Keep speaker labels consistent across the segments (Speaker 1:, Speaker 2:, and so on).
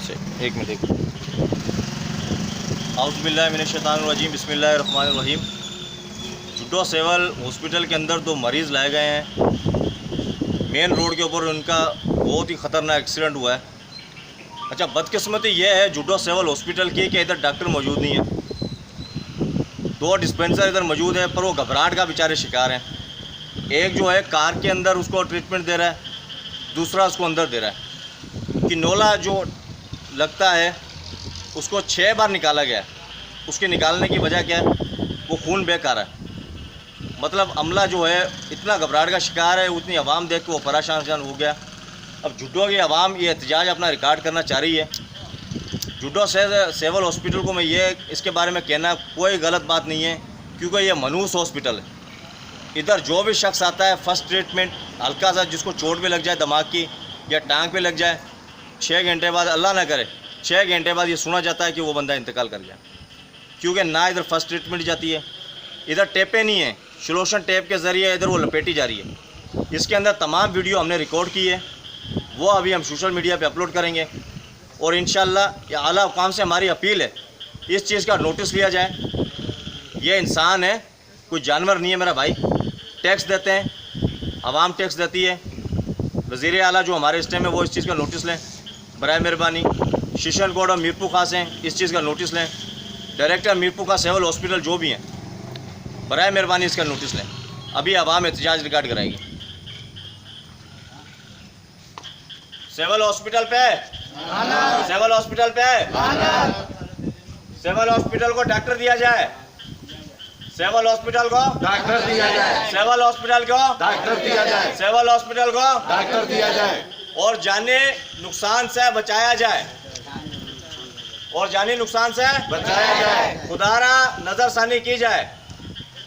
Speaker 1: से। एक मिनट देखो। औज़ुबिल्लाहि मिनश्शैतानिर्रजीम, बिस्मिल्लाहिर्रहमानिर्रहीम। जुड्डो सिविल हॉस्पिटल के अंदर 2 मरीज़ लाए गए हैं। मेन रोड के ऊपर उनका बहुत ही ख़तरनाक एक्सीडेंट हुआ है। अच्छा, बदकिस्मती ये है जुड्डो सिविल हॉस्पिटल की कि इधर डॉक्टर मौजूद नहीं है। 2 डिस्पेंसर इधर मौजूद है, पर वो घबराहट का बेचारे शिकार हैं। एक जो है कार के अंदर उसको ट्रीटमेंट दे रहा है, दूसरा उसको अंदर दे रहा है। कि नोला जो लगता है उसको 6 बार निकाला गया है। उसके निकालने की वजह क्या है? वो खून बह आ रहा है। मतलब अमला जो है इतना घबराहट का शिकार है, उतनी आवाम देख के वो परेशान हो गया। अब जुड्डो की आवाम ये एहतजाज अपना रिकॉर्ड करना चाह रही है। जुड्डो सिविल हॉस्पिटल को मैं ये इसके बारे में कहना कोई गलत बात नहीं है, क्योंकि ये मनहूस हॉस्पिटल है। इधर जो भी शख्स आता है फर्स्ट ट्रीटमेंट, हल्का सा जिसको चोट भी लग जाए दिमाग की या टांग पे लग जाए, 6 घंटे बाद, अल्लाह ना करे, 6 घंटे बाद ये सुना जाता है कि वो बंदा इंतकाल कर गया। क्योंकि ना इधर फर्स्ट ट्रीटमेंट जाती है, इधर टेपें नहीं है, सोल्यूशन टेप के ज़रिए इधर वो लपेटी जा रही है। इसके अंदर तमाम वीडियो हमने रिकॉर्ड की है, वो अभी हम सोशल मीडिया पे अपलोड करेंगे। और इंशाल्लाह ये आला हुकाम से हमारी अपील है, इस चीज़ का नोटिस लिया जाए। ये इंसान है, कोई जानवर नहीं है मेरा भाई। टैक्स देते हैं, आवाम टैक्स देती है। वज़ीर आला जो हमारे इस टाइम है वो इस चीज़ का नोटिस लें बराए मेहरबानी। शिशन कोड और मीरपुर खास हैं, इस चीज़ का नोटिस लें। डायरेक्टर मीरपुर का सिविल हॉस्पिटल जो भी हैं, बराए मेहरबानी इसका नोटिस लें। अभी आवाम एहतजाज रिकॉर्ड कराएगी। सिविल हॉस्पिटल पे, सिविल हॉस्पिटल पे, सिविल हॉस्पिटल को डॉक्टर दिया जाए, सिविल हॉस्पिटल को
Speaker 2: डॉक्टर दिया जाए,
Speaker 1: सिविल हॉस्पिटल को
Speaker 2: डॉक्टर दिया जाए,
Speaker 1: सिविल हॉस्पिटल को
Speaker 2: डॉक्टर दिया जाए
Speaker 1: और जानी नुकसान से बचाया जाए, और जानी नुकसान से
Speaker 2: बचाया जाए,
Speaker 1: खुदारा नजरसानी की जाए,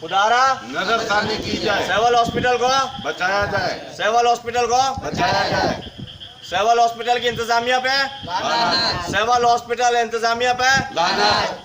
Speaker 1: खुदारा
Speaker 2: नजरसानी की जाए,
Speaker 1: सिविल हॉस्पिटल को
Speaker 2: बचाया जाए,
Speaker 1: सिविल हॉस्पिटल को
Speaker 2: बचाया जाए।
Speaker 1: सिविल हॉस्पिटल की इंतजामिया पे, सिविल हॉस्पिटल इंतजामिया पे
Speaker 2: लानत।